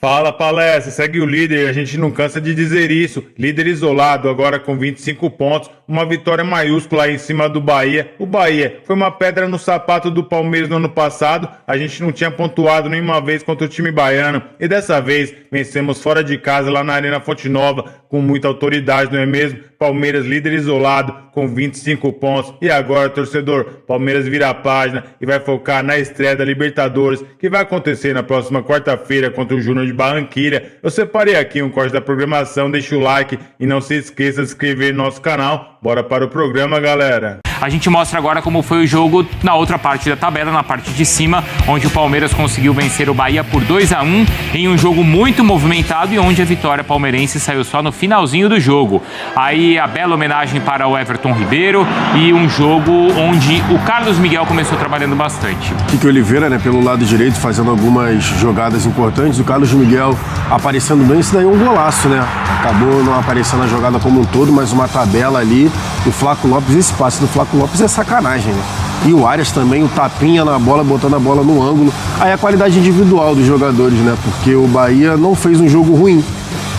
Fala, palestra, segue o líder, a gente não cansa de dizer isso. Líder isolado, agora com 25 pontos, uma vitória maiúscula aí em cima do Bahia. O Bahia foi uma pedra no sapato do Palmeiras no ano passado, a gente não tinha pontuado nenhuma vez contra o time baiano. E dessa vez, vencemos fora de casa lá na Arena Fonte Nova, com muita autoridade, não é mesmo? Palmeiras líder isolado, com 25 pontos. E agora, torcedor, Palmeiras vira a página e vai focar na estreia da Libertadores, que vai acontecer na próxima quarta-feira contra o Júnior de Barranquilla. Eu separei aqui um corte da programação, deixa o like e não se esqueça de se inscrever no nosso canal. Bora para o programa, galera! A gente mostra agora como foi o jogo na outra parte da tabela, na parte de cima, onde o Palmeiras conseguiu vencer o Bahia por 2-1 em um jogo muito movimentado e onde a vitória palmeirense saiu só no finalzinho do jogo. Aí a bela homenagem para o Everton Ribeiro e um jogo onde o Carlos Miguel começou trabalhando bastante. Kiki Oliveira, né, pelo lado direito, fazendo algumas jogadas importantes. O Carlos Miguel aparecendo bem, isso daí é um golaço, né? Acabou não aparecendo na jogada como um todo, mas uma tabela ali. O Flaco Lopes, esse passe do Flaco Lopes é sacanagem, né? E o Arias também, o tapinha na bola, botando a bola no ângulo. Aí a qualidade individual dos jogadores, né? Porque o Bahia não fez um jogo ruim.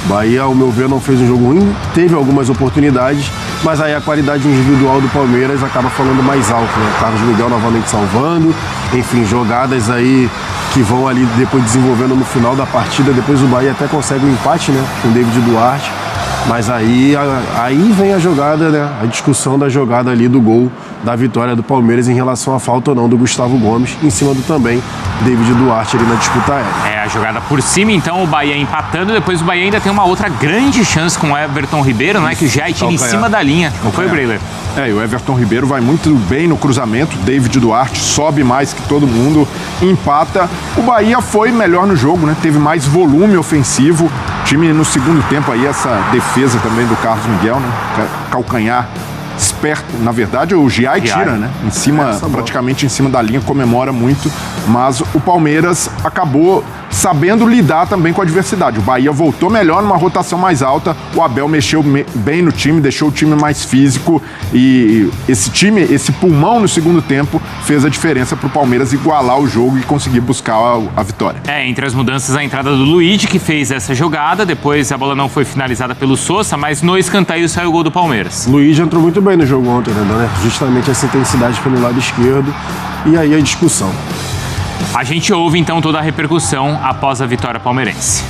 O Bahia, ao meu ver, não fez um jogo ruim, teve algumas oportunidades, mas aí a qualidade individual do Palmeiras acaba falando mais alto, né? Carlos Miguel novamente salvando, enfim, jogadas aí que vão ali depois desenvolvendo no final da partida. Depois o Bahia até consegue um empate, né? Com o David Duarte. Mas aí vem a jogada, né? A discussão da jogada ali do gol da vitória do Palmeiras em relação à falta ou não do Gustavo Gomes, em cima do também David Duarte ali na disputa aérea. É, a jogada por cima, então o Bahia empatando, depois o Bahia ainda tem uma outra grande chance com o Everton Ribeiro, né? Que já tira em cima da linha, não foi, Breiler? É, e o Everton Ribeiro vai muito bem no cruzamento, David Duarte sobe mais que todo mundo, empata. O Bahia foi melhor no jogo, né? Teve mais volume ofensivo. O time no segundo tempo aí, essa defesa também do Carlos Miguel, né? Calcanhar esperto, na verdade o Giai tira, né? Em cima, praticamente em cima da linha, comemora muito, mas o Palmeiras acabou sabendo lidar também com a adversidade. O Bahia voltou melhor numa rotação mais alta, o Abel mexeu bem no time, deixou o time mais físico e esse pulmão no segundo tempo fez a diferença para o Palmeiras igualar o jogo e conseguir buscar a vitória. É, entre as mudanças a entrada do Luigi, que fez essa jogada, depois a bola não foi finalizada pelo Sousa, mas no escanteio saiu o gol do Palmeiras. Luigi entrou muito bem no jogo ontem, né? Justamente essa intensidade pelo lado esquerdo e aí a discussão. A gente ouve então toda a repercussão após a vitória palmeirense.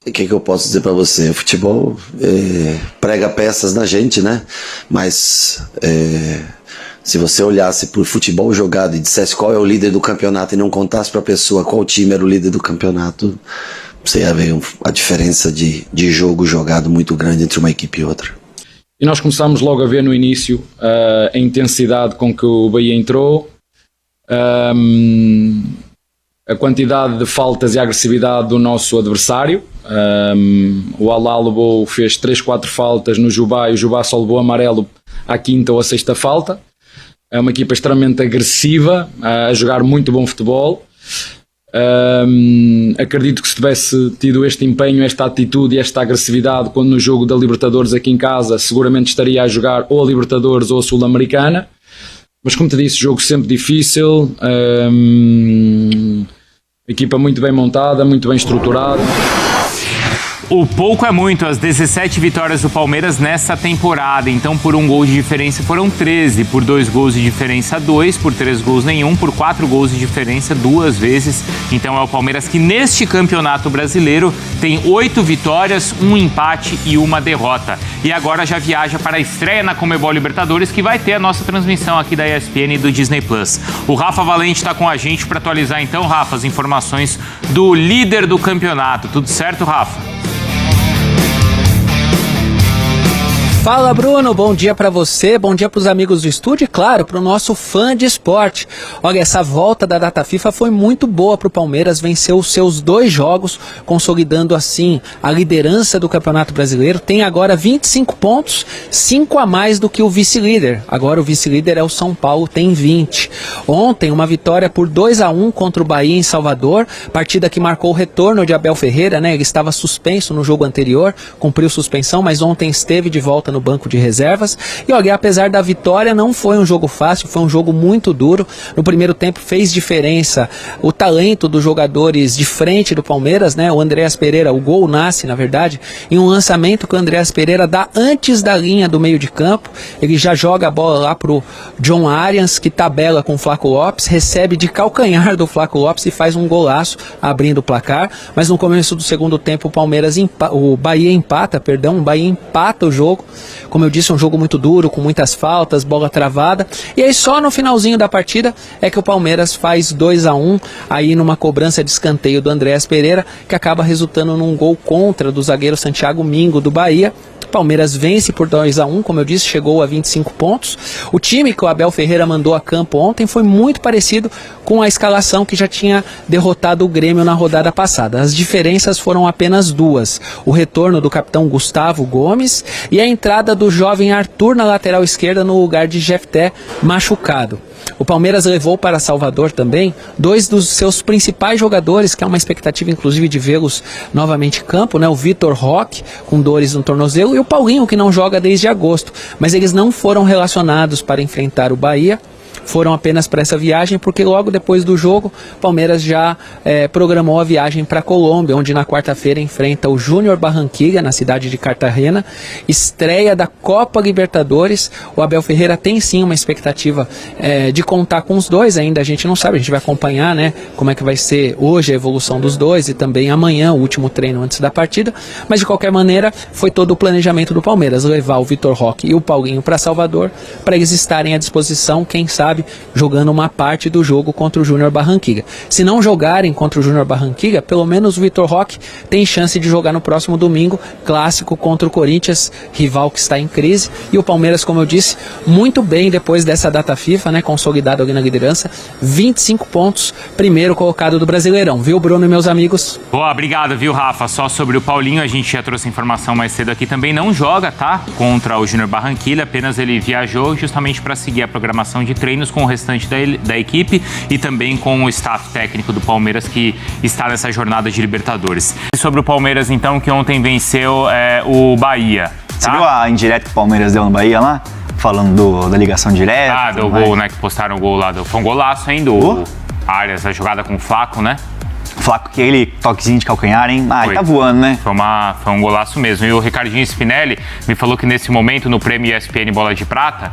O que eu posso dizer para você? O futebol prega peças na gente, né? Mas se você olhasse por futebol jogado e dissesse qual é o líder do campeonato e não contasse para a pessoa qual time era o líder do campeonato, você ia ver a diferença de jogo jogado muito grande entre uma equipe e outra. E nós começámos logo a ver no início a intensidade com que o Bahia entrou, a quantidade de faltas e a agressividade do nosso adversário. O Alá fez 3-4 faltas no Jubá e o Jubá só levou amarelo à quinta ou à sexta falta. É uma equipa extremamente agressiva, a jogar muito bom futebol. Acredito que se tivesse tido este empenho, esta atitude e esta agressividade quando no jogo da Libertadores aqui em casa, seguramente estaria a jogar ou a Libertadores ou a Sul-Americana. Mas como te disse, jogo sempre difícil, equipa muito bem montada, muito bem estruturada. O pouco é muito, as 17 vitórias do Palmeiras nessa temporada. Então, por um gol de diferença foram 13, por 2 gols de diferença 2, por 3 gols nenhum, por 4 gols de diferença 2 vezes. Então é o Palmeiras que neste campeonato brasileiro tem 8 vitórias, 1 empate e 1 derrota. E agora já viaja para a estreia na Conmebol Libertadores, que vai ter a nossa transmissão aqui da ESPN e do Disney Plus. O Rafa Valente está com a gente para atualizar então, Rafa, as informações do líder do campeonato. Tudo certo, Rafa? Fala, Bruno, bom dia para você, bom dia para os amigos do estúdio e, claro, para o nosso fã de esporte. Olha, essa volta da data FIFA foi muito boa para o Palmeiras, venceu os seus 2 jogos, consolidando assim a liderança do Campeonato Brasileiro. Tem agora 25 pontos, 5 a mais do que o vice-líder. Agora o vice-líder é o São Paulo, tem 20. Ontem, uma vitória por 2-1 contra o Bahia em Salvador, partida que marcou o retorno de Abel Ferreira, né? Ele estava suspenso no jogo anterior, cumpriu suspensão, mas ontem esteve de volta no banco de reservas. E olha, apesar da vitória, não foi um jogo fácil, foi um jogo muito duro. No primeiro tempo fez diferença o talento dos jogadores de frente do Palmeiras, né? O Andreas Pereira, o gol nasce, na verdade, em um lançamento que o Andreas Pereira dá antes da linha do meio de campo. Ele já joga a bola lá pro John Arias, que tabela com o Flaco Lopes, recebe de calcanhar do Flaco Lopes e faz um golaço abrindo o placar. Mas no começo do segundo tempo o Bahia empata o jogo. Como eu disse, um jogo muito duro, com muitas faltas, bola travada. E aí só no finalzinho da partida é que o Palmeiras faz 2-1, aí numa cobrança de escanteio do Andreas Pereira, que acaba resultando num gol contra do zagueiro Santiago Mingo do Bahia. O Palmeiras vence por 2-1, como eu disse, chegou a 25 pontos. O time que o Abel Ferreira mandou a campo ontem foi muito parecido com a escalação que já tinha derrotado o Grêmio na rodada passada. As diferenças foram apenas duas: o retorno do capitão Gustavo Gomes e a entrada do jovem Arthur na lateral esquerda no lugar de Jefté, machucado. O Palmeiras levou para Salvador também 2 dos seus principais jogadores, que é uma expectativa inclusive de vê-los novamente em campo, né? O Vitor Roque, com dores no tornozelo, e o Paulinho, que não joga desde agosto. Mas eles não foram relacionados para enfrentar o Bahia. Foram apenas para essa viagem, porque logo depois do jogo, o Palmeiras já programou a viagem para a Colômbia, onde na quarta-feira enfrenta o Júnior Barranquilla, na cidade de Cartagena, estreia da Copa Libertadores. O Abel Ferreira tem sim uma expectativa de contar com os dois, ainda a gente não sabe, a gente vai acompanhar, né, como é que vai ser hoje a evolução dos dois e também amanhã o último treino antes da partida, mas de qualquer maneira foi todo o planejamento do Palmeiras, levar o Vitor Roque e o Paulinho para Salvador, para eles estarem à disposição, quem sabe, jogando uma parte do jogo contra o Júnior Barranquilla. Se não jogarem contra o Júnior Barranquilla, pelo menos o Vitor Roque tem chance de jogar no próximo domingo, clássico contra o Corinthians, rival que está em crise. E o Palmeiras, como eu disse, muito bem depois dessa data FIFA, né, consolidado ali na liderança, 25 pontos, primeiro colocado do Brasileirão. Viu, Bruno e meus amigos? Boa, obrigado, viu, Rafa? Só sobre o Paulinho, a gente já trouxe informação mais cedo aqui também, não joga, tá? Contra o Júnior Barranquilla, apenas ele viajou justamente para seguir a programação de treinos com o restante da equipe e também com o staff técnico do Palmeiras, que está nessa jornada de Libertadores. E sobre o Palmeiras, então, que ontem venceu o Bahia. Tá? Você viu a indireta que o Palmeiras deu no Bahia lá? Falando da ligação direta. Ah, do gol, né? Que postaram o gol lá. Foi um golaço, hein? Do Arias, a jogada com o Flaco, né? Flaco, que ele toquezinho de calcanhar, hein? Ah, ele tá voando, né? Foi um golaço mesmo. E o Ricardinho Spinelli me falou que nesse momento, no prêmio ESPN Bola de Prata,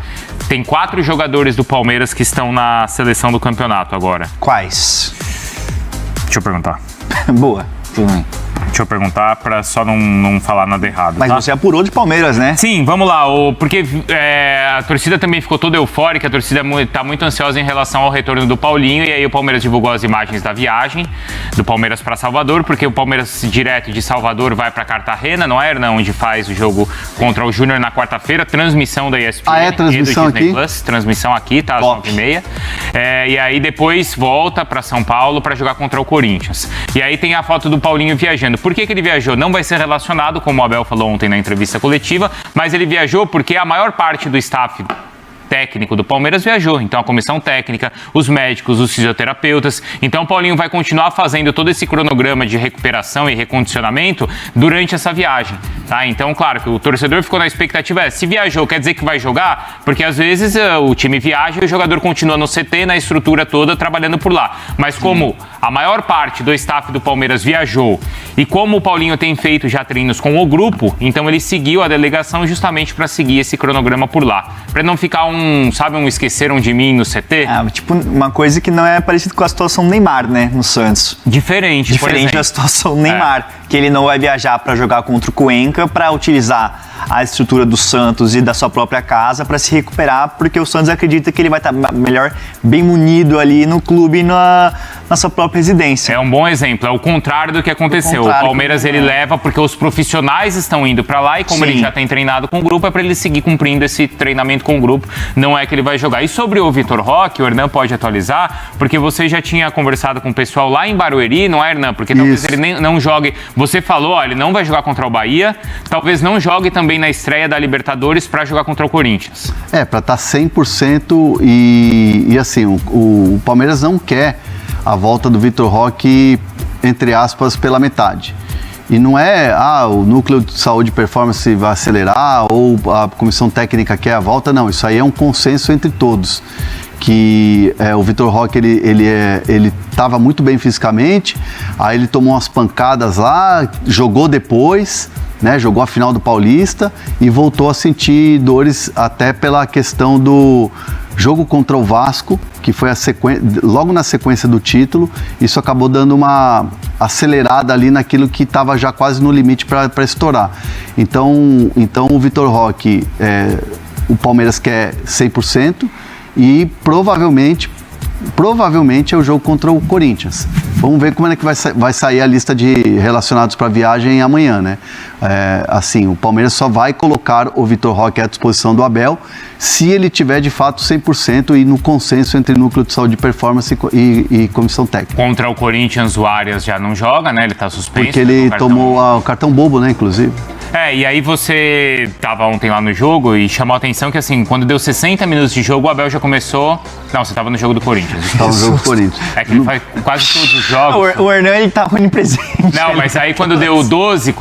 tem 4 jogadores do Palmeiras que estão na seleção do campeonato agora. Quais? Deixa eu perguntar. Boa, tudo bem. Deixa eu perguntar para só não falar nada errado. Mas tá? você apurou de Palmeiras, né? Sim, vamos lá. Porque a torcida também ficou toda eufórica, a torcida está muito ansiosa em relação ao retorno do Paulinho, e aí o Palmeiras divulgou as imagens da viagem do Palmeiras para Salvador, porque o Palmeiras direto de Salvador vai para Cartagena, não é, Hernan? Onde faz o jogo contra o Júnior na quarta-feira, transmissão da ESPN. Ah, é transmissão e do Disney aqui? Plus, transmissão aqui, tá? Às 9h30. E aí depois volta para São Paulo para jogar contra o Corinthians. E aí tem a foto do Paulinho viajando. Por que ele viajou? Não vai ser relacionado, como o Abel falou ontem na entrevista coletiva, mas ele viajou porque a maior parte do staff técnico do Palmeiras viajou. Então a comissão técnica, os médicos, os fisioterapeutas. Então o Paulinho vai continuar fazendo todo esse cronograma de recuperação e recondicionamento durante essa viagem, tá? Então, claro que o torcedor ficou na expectativa, se viajou, quer dizer que vai jogar? Porque às vezes o time viaja e o jogador continua no CT, na estrutura toda, trabalhando por lá. Mas como a maior parte do staff do Palmeiras viajou e como o Paulinho tem feito já treinos com o grupo, então ele seguiu a delegação justamente para seguir esse cronograma por lá. Para não ficar um esqueceram de mim no CT? Tipo uma coisa que não é parecida com a situação do Neymar, né, no Santos. Diferente da situação do Neymar, que ele não vai viajar para jogar contra o Cuenca, para utilizar a estrutura do Santos e da sua própria casa para se recuperar, porque o Santos acredita que ele vai estar melhor, bem munido ali no clube, na sua própria residência. É um bom exemplo, é o contrário do que aconteceu. O Palmeiras ele leva porque os profissionais estão indo para lá e como ele já tem treinado com o grupo, é para ele seguir cumprindo esse treinamento com o grupo, não é que ele vai jogar. E sobre o Vitor Roque, o Hernan pode atualizar, porque você já tinha conversado com o pessoal lá em Barueri, não é, Hernan? Porque talvez ele não jogue, você falou, ele não vai jogar contra o Bahia, talvez não jogue também na estreia da Libertadores para jogar contra o Corinthians. Para estar 100% e assim, o Palmeiras não quer a volta do Vitor Roque, entre aspas, pela metade. E não é, o núcleo de saúde e performance vai acelerar ou a comissão técnica quer a volta, não. Isso aí é um consenso entre todos. Que o Vitor Roque, ele estava muito bem fisicamente, aí ele tomou umas pancadas lá, jogou depois, né, jogou a final do Paulista e voltou a sentir dores até pela questão do jogo contra o Vasco, que foi logo na sequência do título. Isso acabou dando uma acelerada ali naquilo que estava já quase no limite para estourar. Então o Vitor Roque, o Palmeiras quer 100%, e provavelmente é o jogo contra o Corinthians. Vamos ver como é que vai sair a lista de relacionados para a viagem amanhã, né? Assim, o Palmeiras só vai colocar o Vitor Roque à disposição do Abel se ele tiver de fato 100% e no consenso entre núcleo de saúde e performance e comissão técnica. Contra o Corinthians, o Arias já não joga, né? Ele tá suspenso. Porque ele tomou o cartão bobo, né, inclusive. E aí você tava ontem lá no jogo e chamou a atenção que, assim, quando deu 60 minutos de jogo, o Abel já começou... Não, você tava no jogo do Corinthians. Tava no jogo do Corinthians. É que ele faz quase todos os jogos. O Hernan, ele tá onipresente. Não, mas aí quando deu 12,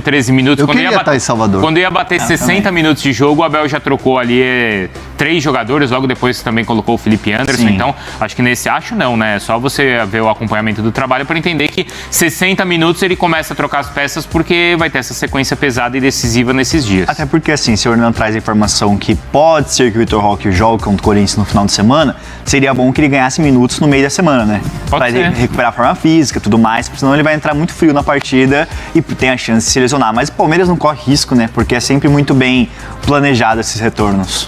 13 minutos... Eu queria estar em Salvador. Quando ia bater 60 minutos de jogo, o Abel já trocou ali 3 jogadores, logo depois também colocou o Felipe Anderson. Sim. Então, acho que acho não, né? É só você ver o acompanhamento do trabalho para entender que 60 minutos ele começa a trocar as peças porque vai ter essa sequência pesada e decisiva nesses dias. Até porque, assim, se o Hernan traz a informação que pode ser que o Vitor Roque jogue contra o Corinthians no final de semana, seria bom que ele ganhasse minutos no meio da semana, né? Pra ele recuperar a forma física e tudo mais, porque senão ele vai entrar muito frio na partida e tem a chance de se lesionar. Mas o Palmeiras não corre risco, né? Porque é sempre muito bem planejado esses retornos.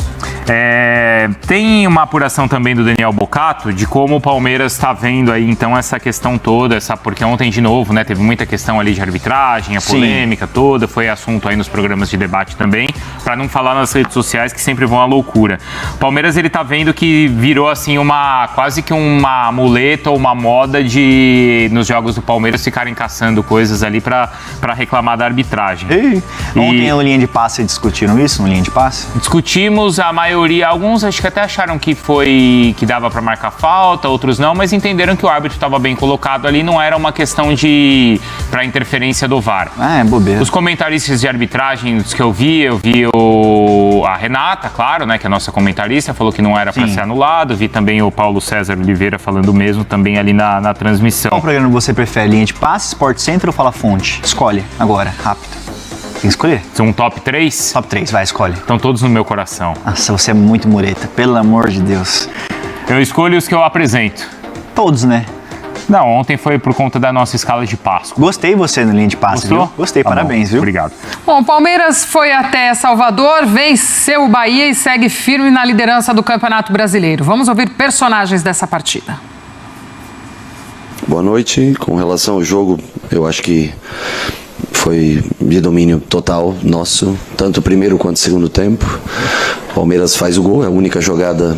Tem uma apuração também do Daniel Bocato de como o Palmeiras está vendo aí então essa questão toda, porque ontem de novo, né, teve muita questão ali de arbitragem, a polêmica toda, foi assunto aí nos programas de debate também, para não falar nas redes sociais que sempre vão à loucura. O Palmeiras, ele tá vendo que virou assim quase que uma muleta ou uma moda de nos jogos do Palmeiras ficarem caçando coisas ali para reclamar da arbitragem. Ontem no linha de passe discutiram isso, no linha de passe? Discutimos, a maioria, alguns acho que até acharam que dava para marcar falta, outros não, mas entenderam que o árbitro estava bem colocado ali, não era uma questão para interferência do VAR. É bobeira. Os comentaristas de arbitragem que eu vi a Renata, claro, né, que é a nossa comentarista, falou que não era para ser anulado, vi também o Paulo César Oliveira falando o mesmo também ali na transmissão. Qual programa você prefere, linha de passe, Sport Center ou Fala Fonte? Escolhe agora, rápido. Tem que escolher. São top 3? Top 3, vai, escolhe. Estão todos no meu coração. Nossa, você é muito mureta, pelo amor de Deus. Eu escolho os que eu apresento. Todos, né? Não, ontem foi por conta da nossa escala de Páscoa. Gostei você no linha de passe, Gostou? Viu? Gostei, Tá parabéns, bom. viu? Obrigado. Bom, o Palmeiras foi até Salvador, venceu o Bahia e segue firme na liderança do Campeonato Brasileiro. Vamos ouvir personagens dessa partida. Boa noite. Com relação ao jogo, eu acho que foi de domínio total nosso, tanto o primeiro quanto o segundo tempo. O Palmeiras faz o gol, é a única jogada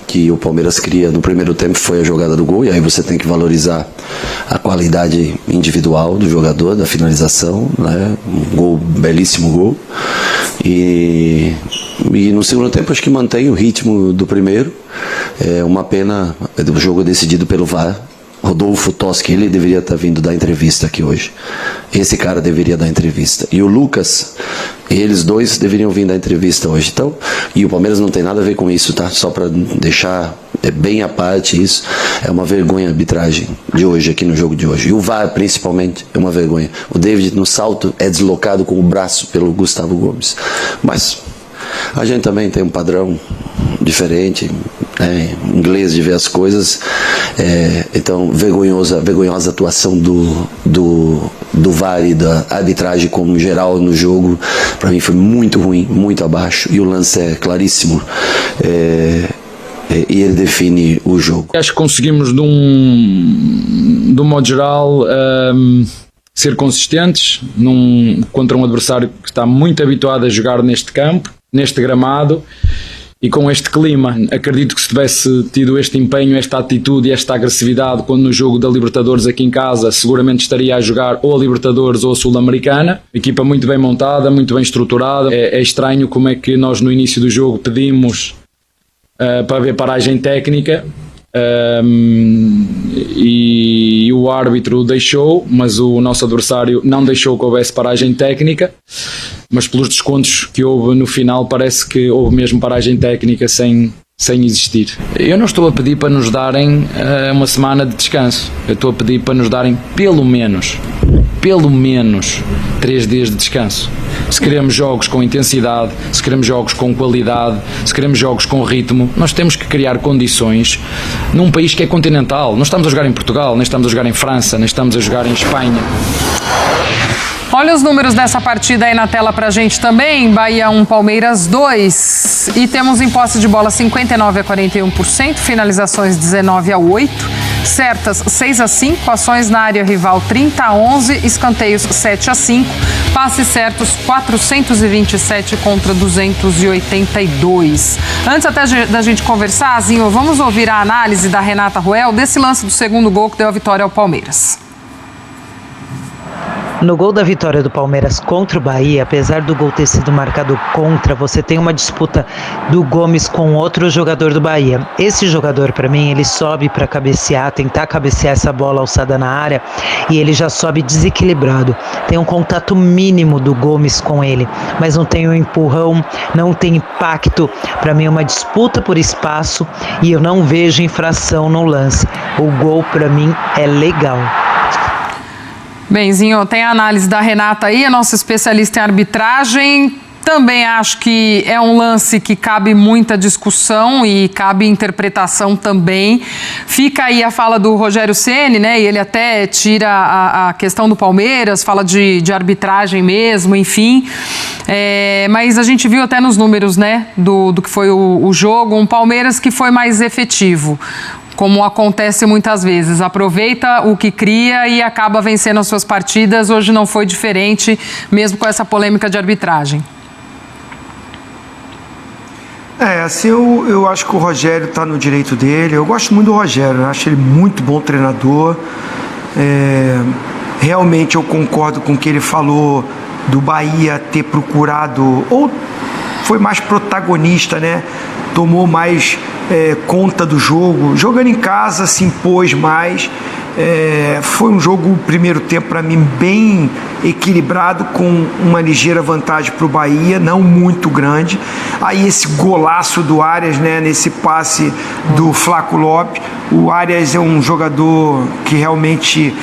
que o Palmeiras cria no primeiro tempo foi a jogada do gol, e aí você tem que valorizar a qualidade individual do jogador, da finalização, né? Um gol, belíssimo gol. E no segundo tempo acho que mantém o ritmo do primeiro. É uma pena, o jogo é decidido pelo VAR. Rodolfo Toschi, ele deveria estar vindo dar entrevista aqui hoje. Esse cara deveria dar entrevista. E o Lucas, eles dois deveriam vir dar entrevista hoje. Então, e o Palmeiras não tem nada a ver com isso, tá? Só para deixar bem à parte isso. É uma vergonha a arbitragem de hoje, aqui no jogo de hoje. E o VAR, principalmente, é uma vergonha. O David, no salto, é deslocado com o braço pelo Gustavo Gomes. Mas a gente também tem um padrão diferente, né, inglês de ver as coisas, então vergonhosa atuação do VAR e da arbitragem como geral no jogo, para mim foi muito ruim, muito abaixo, e o lance é claríssimo, e ele define o jogo. Acho que conseguimos de um modo geral ser consistentes contra um adversário que está muito habituado a jogar neste campo, neste gramado e com este clima. Acredito que se tivesse tido este empenho, esta atitude e esta agressividade quando no jogo da Libertadores aqui em casa, seguramente estaria a jogar ou a Libertadores ou a Sul-Americana. Equipa muito bem montada, muito bem estruturada. É estranho como é que nós no início do jogo pedimos para ver paragem técnica e o árbitro deixou, mas o nosso adversário não deixou que houvesse paragem técnica, mas pelos descontos que houve no final parece que houve mesmo paragem técnica sem existir. Eu não estou a pedir para nos darem uma semana de descanso, eu estou a pedir para nos darem pelo menos 3 dias de descanso. Se queremos jogos com intensidade, se queremos jogos com qualidade, se queremos jogos com ritmo, nós temos que criar condições num país que é continental. Não estamos a jogar em Portugal, nem estamos a jogar em França, nem estamos a jogar em Espanha. Olha os números dessa partida aí na tela pra gente também. Bahia 1, Palmeiras 2. E temos em posse de bola 59-41%, finalizações 19-8, certas 6-5, ações na área rival 30-11, escanteios 7-5, passes certos 427 contra 282. Antes até da gente conversar, Zinho, vamos ouvir a análise da Renata Ruel desse lance do segundo gol que deu a vitória ao Palmeiras. No gol da vitória do Palmeiras contra o Bahia, apesar do gol ter sido marcado contra, você tem uma disputa do Gomes com outro jogador do Bahia. Esse jogador, para mim, ele sobe para cabecear, tentar cabecear essa bola alçada na área, e ele já sobe desequilibrado. Tem um contato mínimo do Gomes com ele, mas não tem um empurrão, não tem impacto. Para mim é uma disputa por espaço e eu não vejo infração no lance. O gol, para mim, é legal. Benzinho, tem a análise da Renata aí, a nossa especialista em arbitragem. Também acho que é um lance que cabe muita discussão e cabe interpretação também. Fica aí a fala do Rogério Ceni, né? E ele até tira a questão do Palmeiras, fala de arbitragem mesmo, enfim. Mas a gente viu até nos números, né? Do que foi o jogo, um Palmeiras que foi mais efetivo, como acontece muitas vezes, aproveita o que cria e acaba vencendo as suas partidas. Hoje não foi diferente, mesmo com essa polêmica de arbitragem. Assim, eu acho que o Rogério está no direito dele. Eu gosto muito do Rogério, eu acho ele muito bom treinador. Realmente eu concordo com o que ele falou do Bahia ter procurado, ou foi mais protagonista, né? Tomou mais conta do jogo, jogando em casa, se impôs mais. Foi um jogo, primeiro tempo, para mim, bem equilibrado, com uma ligeira vantagem para o Bahia, não muito grande. Aí esse golaço do Arias, né, nesse passe do Flaco Lopes. O Arias é um jogador que realmente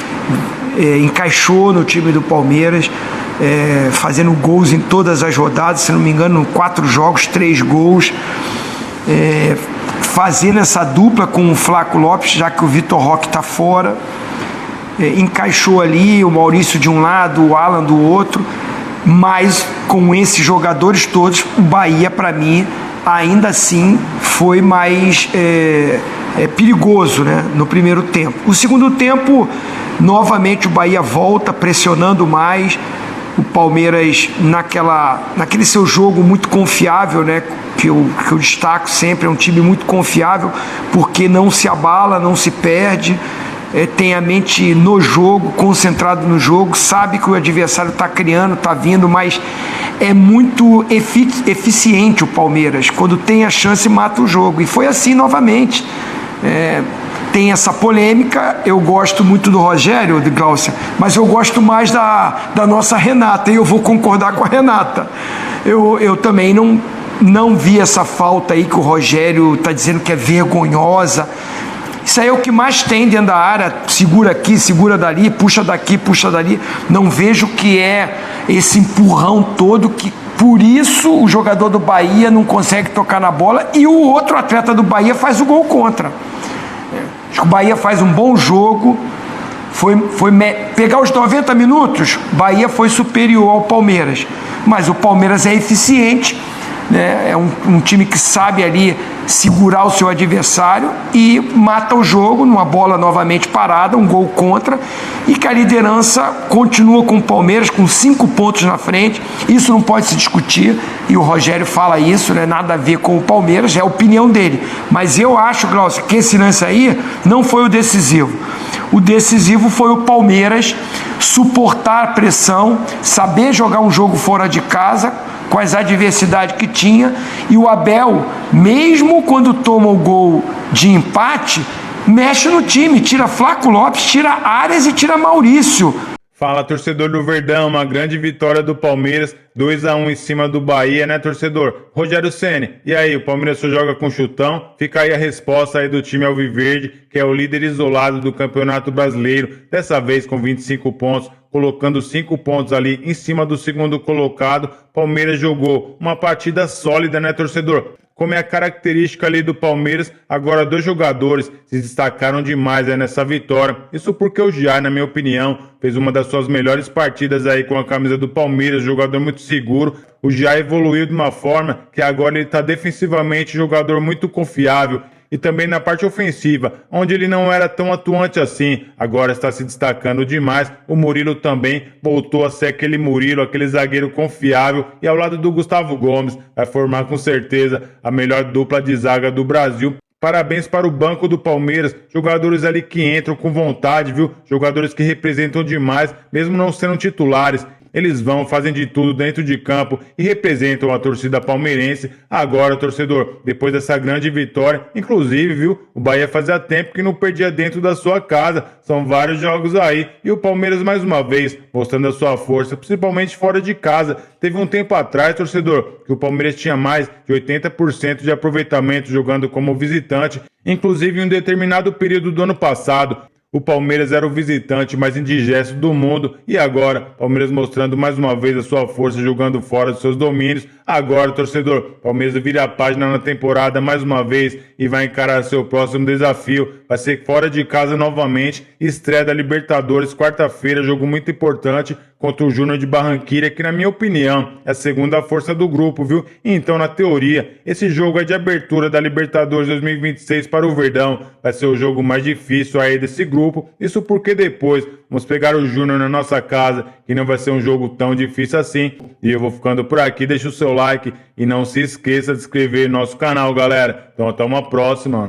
encaixou no time do Palmeiras, fazendo gols em todas as rodadas, se não me engano, 4 jogos, 3 gols. Fazendo essa dupla com o Flaco Lopes, já que o Vitor Roque está fora, encaixou ali o Maurício de um lado, o Alan do outro, mas com esses jogadores todos, o Bahia, para mim, ainda assim foi mais perigoso, né, no primeiro tempo. O segundo tempo, novamente o Bahia volta pressionando mais. O Palmeiras naquele seu jogo muito confiável, né, que eu destaco sempre, é um time muito confiável, porque não se abala, não se perde, tem a mente no jogo, concentrado no jogo, sabe que o adversário está criando, está vindo, mas é muito eficiente o Palmeiras. Quando tem a chance, mata o jogo. E foi assim novamente. Tem essa polêmica. Eu gosto muito do Rogério, de Glaucia, mas eu gosto mais da nossa Renata, e eu vou concordar com a Renata. Eu também não vi essa falta aí que o Rogério está dizendo que é vergonhosa. Isso aí é o que mais tem dentro da área, segura aqui, segura dali, puxa daqui, puxa dali. Não vejo que é esse empurrão todo, que por isso o jogador do Bahia não consegue tocar na bola e o outro atleta do Bahia faz o gol contra. Acho que o Bahia faz um bom jogo. Pegar os 90 minutos, Bahia foi superior ao Palmeiras, mas o Palmeiras é eficiente, né? É um time que sabe ali segurar o seu adversário e mata o jogo numa bola novamente parada, um gol contra, e que a liderança continua com o Palmeiras com 5 pontos na frente. Isso não pode se discutir, e o Rogério fala isso, né? Nada a ver com o Palmeiras, é a opinião dele. Mas eu acho, Glaucio, que esse lance aí não foi o decisivo. O decisivo foi o Palmeiras suportar a pressão, saber jogar um jogo fora de casa, com as adversidades que tinha, e o Abel, mesmo quando toma o gol de empate, mexe no time, tira Flaco Lopes, tira Arias e tira Maurício. Fala, torcedor do Verdão, uma grande vitória do Palmeiras, 2-1 em cima do Bahia, né, torcedor? Rogério Ceni, e aí, o Palmeiras só joga com chutão? Fica aí a resposta aí do time alviverde, que é o líder isolado do Campeonato Brasileiro, dessa vez com 25 pontos, colocando 5 pontos ali em cima do segundo colocado. Palmeiras jogou uma partida sólida, né, torcedor? Como é a característica ali do Palmeiras, agora 2 jogadores se destacaram demais aí nessa vitória. Isso porque o Jair, na minha opinião, fez uma das suas melhores partidas aí com a camisa do Palmeiras, jogador muito seguro. O Jair evoluiu de uma forma que agora ele está defensivamente jogador muito confiável. E também na parte ofensiva, onde ele não era tão atuante assim, agora está se destacando demais. O Murilo também voltou a ser aquele Murilo, aquele zagueiro confiável, e ao lado do Gustavo Gomes, vai formar com certeza a melhor dupla de zaga do Brasil. Parabéns para o banco do Palmeiras, jogadores ali que entram com vontade, viu? Jogadores que representam demais, mesmo não sendo titulares. Eles vão, fazem de tudo dentro de campo e representam a torcida palmeirense. Agora, torcedor, depois dessa grande vitória, inclusive, viu, o Bahia fazia tempo que não perdia dentro da sua casa. São vários jogos aí. E o Palmeiras, mais uma vez, mostrando a sua força, principalmente fora de casa. Teve um tempo atrás, torcedor, que o Palmeiras tinha mais de 80% de aproveitamento jogando como visitante. Inclusive, em um determinado período do ano passado, o Palmeiras era o visitante mais indigesto do mundo, e agora, Palmeiras mostrando mais uma vez a sua força jogando fora dos seus domínios. Agora, torcedor, Palmeiras vira a página na temporada mais uma vez e vai encarar seu próximo desafio. Vai ser fora de casa novamente, estreia da Libertadores, quarta-feira, jogo muito importante contra o Júnior de Barranquilla, que na minha opinião é a segunda força do grupo, viu? Então, na teoria, esse jogo é de abertura da Libertadores 2026 para o Verdão. Vai ser o jogo mais difícil aí desse grupo, isso porque depois vamos pegar o Júnior na nossa casa, que não vai ser um jogo tão difícil assim. E eu vou ficando por aqui, deixa o seu like e não se esqueça de se inscrever no nosso canal, galera. Então até uma próxima.